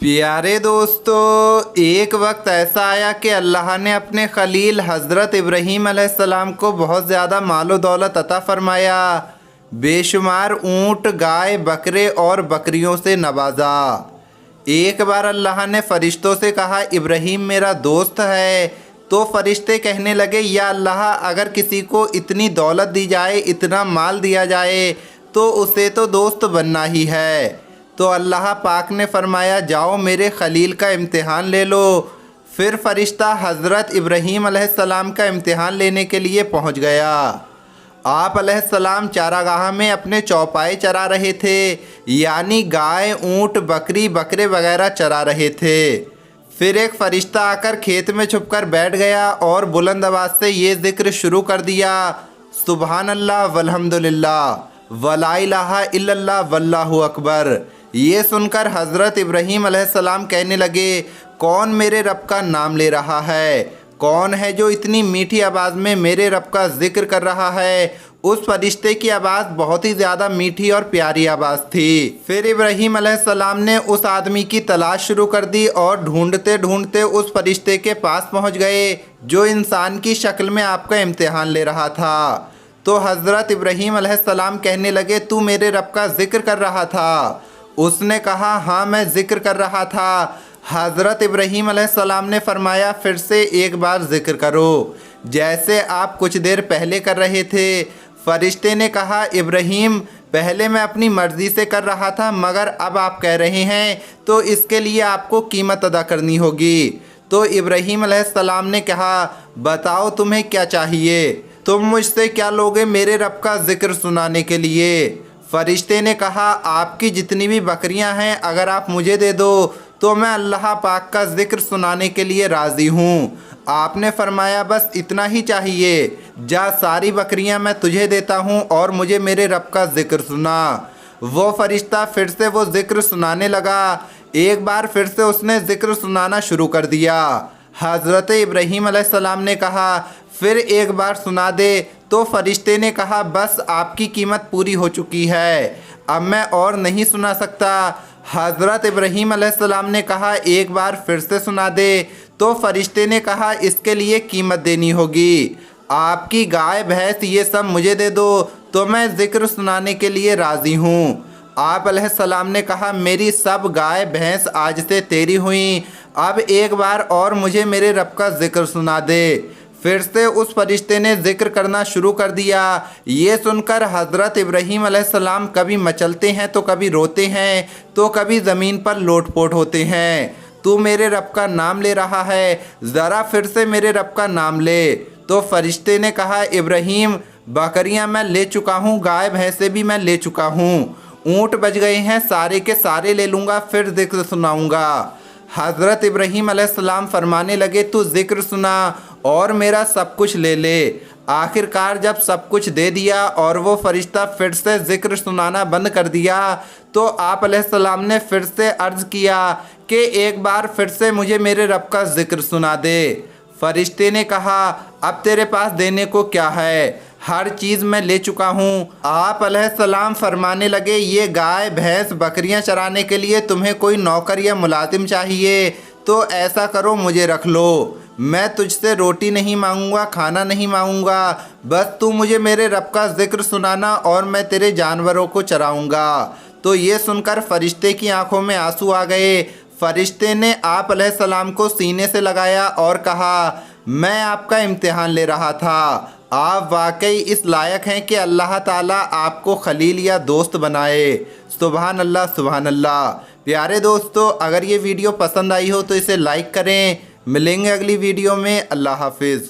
प्यारे दोस्तों, एक वक्त ऐसा आया कि अल्लाह ने अपने खलील हज़रत इब्राहीम अलैहिस्सलाम को बहुत ज़्यादा मालो दौलत अता फ़रमाया। बेशुमार ऊँट, गाय, बकरे और बकरियों से नवाजा। एक बार अल्लाह ने फ़रिश्तों से कहा, इब्राहीम मेरा दोस्त है। तो फ़रिश्ते कहने लगे, या अल्लाह, अगर किसी को इतनी दौलत दी जाए, इतना माल दिया जाए, तो उसे तो दोस्त बनना ही है। तो अल्लाह पाक ने फरमाया, जाओ मेरे खलील का इम्तिहान ले लो। फिर फ़रिश्ता हज़रत इब्राहीम अलैहिस्सलाम का इम्तिहान लेने के लिए पहुंच गया। आप अलैहिस्सलाम चारागाह में अपने चौपाए चरा रहे थे, यानी गाय, ऊँट, बकरी, बकरे वगैरह चरा रहे थे। फिर एक फ़रिश्ता आकर खेत में छुपकर बैठ गया और बुलंद आवाज़ से ये ज़िक्र शुरू कर दिया, सुबहान अल्लाह वल्हम्दुलिल्लाह वला इलाहा इल्लल्लाह वल्लाहु अकबर। ये सुनकर हज़रत इब्राहीम अलैहिस्सलाम कहने लगे, कौन मेरे रब का नाम ले रहा है? कौन है जो इतनी मीठी आवाज़ में मेरे रब का ज़िक्र कर रहा है? उस फरिश्ते की आवाज़ बहुत ही ज़्यादा मीठी और प्यारी आवाज़ थी। फिर इब्राहीम अलैहिस्सलाम ने उस आदमी की तलाश शुरू कर दी और ढूंढते ढूंढते उस फरिश्ते के पास पहुंच गए जो इंसान की शक्ल में आपका इम्तिहान ले रहा था। तो हज़रत इब्राहीम अलैहिस्सलाम कहने लगे, तू मेरे रब का ज़िक्र कर रहा था? उसने कहा, हाँ मैं ज़िक्र कर रहा था। हज़रत इब्राहीम अलैहिस्सलाम ने फरमाया, फिर से एक बार ज़िक्र करो, जैसे आप कुछ देर पहले कर रहे थे। फ़रिश्ते ने कहा, इब्राहीम, पहले मैं अपनी मर्ज़ी से कर रहा था, मगर अब आप कह रहे हैं तो इसके लिए आपको कीमत अदा करनी होगी। तो इब्राहीम अलैहिस्सलाम ने कहा, बताओ तुम्हें क्या चाहिए? तुम मुझसे क्या लोगे मेरे रब का ज़िक्र सुनाने के लिए? फ़रिश्ते ने कहा, आपकी जितनी भी बकरियां हैं, अगर आप मुझे दे दो तो मैं अल्लाह पाक का ज़िक्र सुनाने के लिए राज़ी हूँ। आपने फरमाया, बस इतना ही चाहिए? जा, सारी बकरियां मैं तुझे देता हूँ और मुझे मेरे रब का ज़िक्र सुना। वो फ़रिश्ता फिर से वो ज़िक्र सुनाने लगा। एक बार फिर से उसने ज़िक्र सुनाना शुरू कर दिया। हज़रत इब्राहीम अलैहिस्सलाम ने कहा, फिर एक बार सुना दे। तो फ़रिश्ते ने कहा, बस आपकी कीमत पूरी हो चुकी है, अब मैं और नहीं सुना सकता। हज़रत इब्राहीम अलैहिस्सलाम ने कहा, एक बार फिर से सुना दे। तो फ़रिश्ते ने कहा, इसके लिए कीमत देनी होगी। आपकी गाय, भैंस, ये सब मुझे दे दो तो मैं ज़िक्र सुनाने के लिए राज़ी हूँ। आप अलैहिस्सलाम ने कहा, मेरी सब गाय भैंस आज से तेरी हुई, अब एक बार और मुझे मेरे रब का ज़िक्र सुना दे। फिर से उस फरिश्ते ने ज़िक्र करना शुरू कर दिया। ये सुनकर हज़रत इब्राहीम अलैहिस्सलाम कभी मचलते हैं तो कभी रोते हैं तो कभी ज़मीन पर लोटपोट होते हैं। तू मेरे रब का नाम ले रहा है, ज़रा फिर से मेरे रब का नाम ले। तो फरिश्ते ने कहा, इब्राहीम, बकरियां मैं ले चुका हूँ, गाय भैंसे भी मैं ले चुका हूँ, ऊँट बच गए हैं, सारे के सारे ले लूँगा, फिर ज़िक्र सुनाऊँगा। हज़रत इब्राहीम अलैहिस्सलाम फरमाने लगे, तू ज़िक्र सुना और मेरा सब कुछ ले ले। आखिरकार जब सब कुछ दे दिया और वो फ़रिश्ता फिर से ज़िक्र सुनाना बंद कर दिया, तो आप अलैहिस्सलाम ने फिर से अर्ज़ किया कि एक बार फिर से मुझे मेरे रब का ज़िक्र सुना दे। फ़रिश्ते ने कहा, अब तेरे पास देने को क्या है? हर चीज़ मैं ले चुका हूँ। आप अलैहिस्सलाम फरमाने लगे, ये गाय, भैंस, बकरियाँ चराने के लिए तुम्हें कोई नौकर या मुलाजिम चाहिए तो ऐसा करो, मुझे रख लो। मैं तुझसे रोटी नहीं मांगूंगा, खाना नहीं मांगूंगा, बस तू मुझे मेरे रब का ज़िक्र सुनाना और मैं तेरे जानवरों को चराऊंगा। तो ये सुनकर फ़रिश्ते की आंखों में आंसू आ गए। फ़रिश्ते ने आप अलैहिस्सलाम को सीने से लगाया और कहा, मैं आपका इम्तिहान ले रहा था, आप वाकई इस लायक हैं कि अल्लाह ताला आपको खलील या दोस्त बनाए। सुबहान अल्लाह, सुबहान अल्लाह। प्यारे दोस्तों, अगर ये वीडियो पसंद आई हो तो इसे लाइक करें। मिलेंगे अगली वीडियो में। अल्लाह हाफिज़।